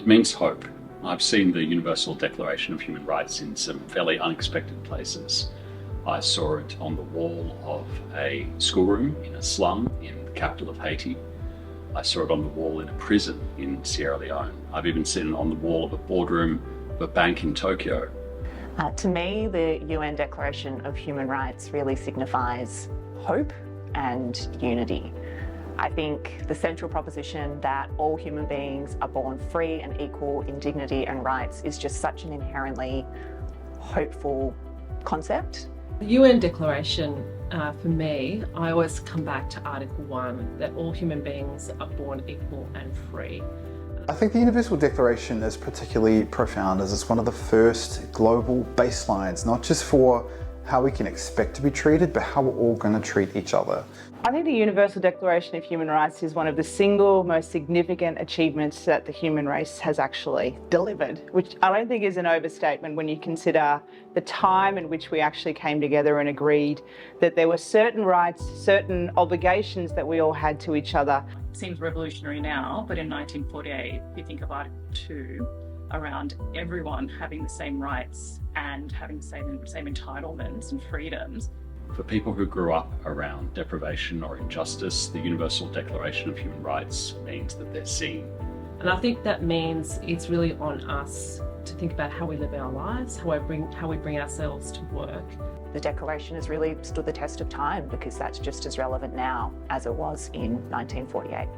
means hope. I've seen the Universal Declaration of Human Rights in some fairly unexpected places. I saw it on the wall of a schoolroom in a slum in the capital of Haiti. I saw it on the wall in a prison in Sierra Leone. I've even seen it on the wall of a boardroom of a bank in Tokyo. To me, the UN Declaration of Human Rights really signifies hope and unity. I think the central proposition that all human beings are born free and equal in dignity and rights is just such an inherently hopeful concept. The UN Declaration, for me, I always come back to Article 1, that all human beings are born equal and free. I think the Universal Declaration is particularly profound as it's one of the first global baselines, not just for how we can expect to be treated, but how we're all going to treat each other. I think the Universal Declaration of Human Rights is one of the single most significant achievements that the human race has actually delivered, which I don't think is an overstatement when you consider the time in which we actually came together and agreed that there were certain rights, certain obligations that we all had to each other. Seems revolutionary now, but in 1948, if you think of Article 2, around everyone having the same rights and having the same entitlements and freedoms. For people who grew up around deprivation or injustice, the Universal Declaration of Human Rights means that they're seen. And I think that means it's really on us to think about how we live our lives, how we bring ourselves to work. The Declaration has really stood the test of time because that's just as relevant now as it was in 1948.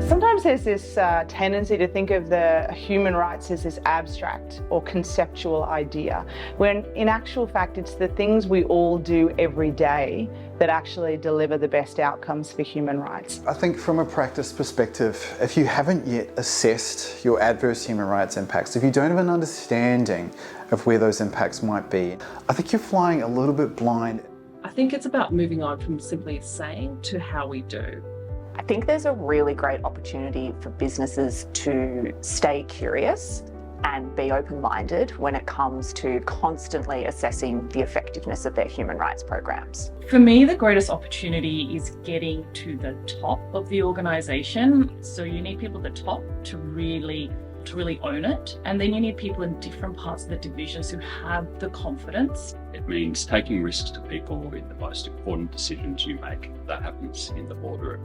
Sometimes there's this tendency to think of the human rights as this abstract or conceptual idea, when in actual fact it's the things we all do every day that actually deliver the best outcomes for human rights. I think from a practice perspective, if you haven't yet assessed your adverse human rights impacts, if you don't have an understanding of where those impacts might be, I think you're flying a little bit blind. I think it's about moving on from simply saying to how we do. I think there's a really great opportunity for businesses to stay curious and be open-minded when it comes to constantly assessing the effectiveness of their human rights programs. For me, the greatest opportunity is getting to the top of the organisation. So you need people at the top to really own it. And then you need people in different parts of the divisions who have the confidence. It means taking risks to people in the most important decisions you make. That happens in the boardroom.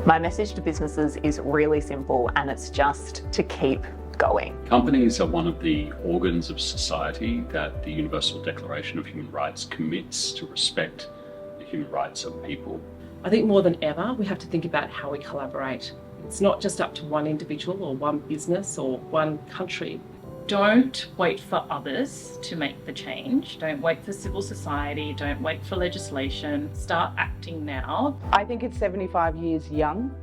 My message to businesses is really simple, and it's just to keep going. Companies are one of the organs of society that the Universal Declaration of Human Rights commits to respect the human rights of people. I think more than ever, we have to think about how we collaborate. It's not just up to one individual or one business or one country. Don't wait for others to make the change. Don't wait for civil society. Don't wait for legislation. Start acting now. I think it's 75 years young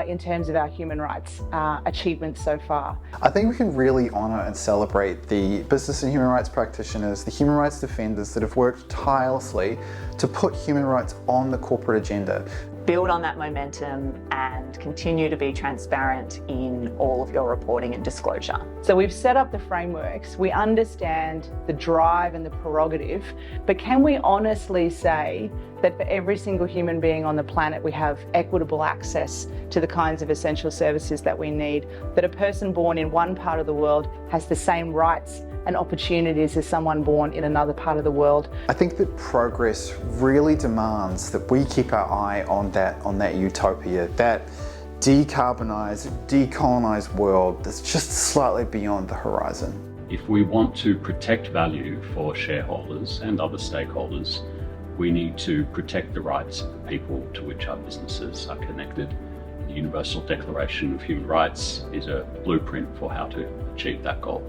in terms of our human rights achievements so far. I think we can really honour and celebrate the business and human rights practitioners, the human rights defenders that have worked tirelessly to put human rights on the corporate agenda. Build on that momentum and continue to be transparent in all of your reporting and disclosure. So we've set up the frameworks, we understand the drive and the prerogative, but can we honestly say that for every single human being on the planet we have equitable access to the kinds of essential services that we need, that a person born in one part of the world has the same rights and opportunities as someone born in another part of the world? I think that progress really demands that we keep our eye on that utopia, that decarbonised, decolonised world that's just slightly beyond the horizon. If we want to protect value for shareholders and other stakeholders, we need to protect the rights of the people to which our businesses are connected. The Universal Declaration of Human Rights is a blueprint for how to achieve that goal.